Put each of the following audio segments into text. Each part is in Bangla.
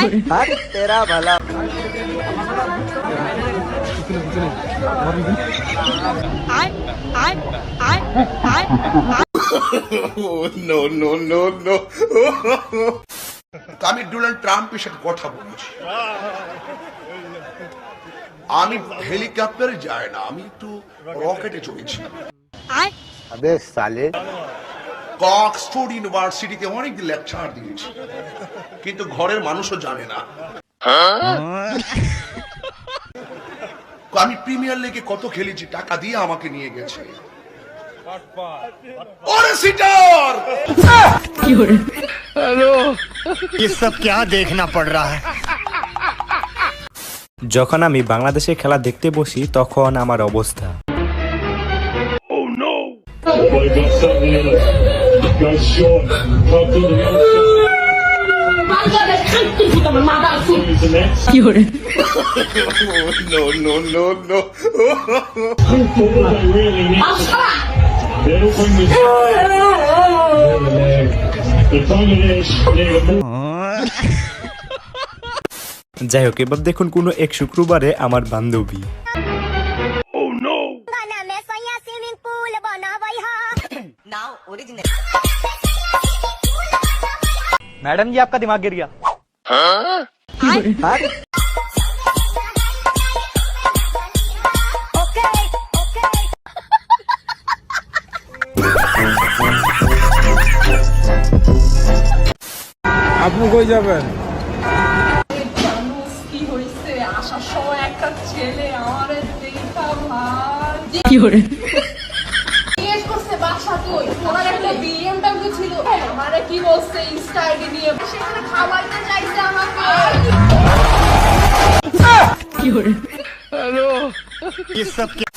तेरा भला। No no no no. আমি ডোনাল্ড ট্রাম্পের সাথে কথা বলেছি। আমি হেলিকপ্টারে যাই না, আমি একটু রকেটে চলেছি। अबे साले। অক্সফোর্ড ইউনিভার্সিটিতে অনেক লেকচার দিয়েছি, কিন্তু ঘরের মানুষও জানে না। আমি প্রিমিয়ার লিগে কত খেলেছি, টাকা দিয়ে আমাকে নিয়ে গেছে। ওরে সিটার! हेलो, ये सब क्या देखना पड़ रहा है? যখন আমি বাংলাদেশের খেলা দেখতে বসি তখন আমার অবস্থা। No, no, no, no. যাই হোক, এবার দেখুন কোনো এক শুক্রবারে আমার বান্ধবী मैडम जी आपका दिमाग गिर गया। আপনি কই যাবেন? কি হইছে আসার সময় একটা ছেলে আমারে দেখা ভাই জিজ্ঞেস করছে বাসা কই, ওনার একটা বিএমডব্লিউ ছিল, আমারে কি বলছে ইনস্টা আইডি নিয়ে সেখানে খাওয়াইতে চাইছে আমাকে। हेलो, ये सब क्या?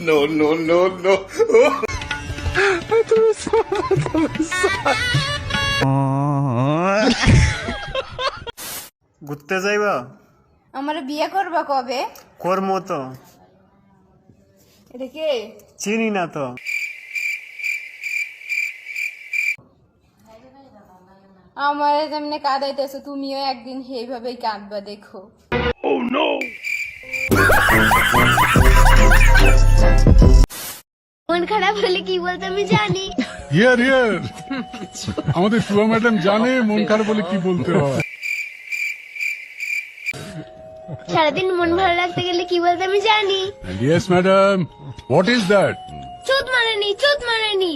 No, no, no, no. ঘুরতে যাইবা? আমার বিয়ে করবা কবে? করমো তো। এটা কে? চিনি না তো। আমার যেমনে কাঁদাইতেছো তুমিও একদিন সেইভাবেই কাঁদবা দেখো। মন খারাপ হলে কি বলতে আমি জানি। ইয়ার আমাদের সুয়া ম্যাডাম জানে মন খারাপ বলে কি বলতে হয়। সারাদিন মন ভালো রাখতে গেলে কি বলতে আমি জানি। Yes madam, what is that? চোদ মারেনি, চোদ মারেনি।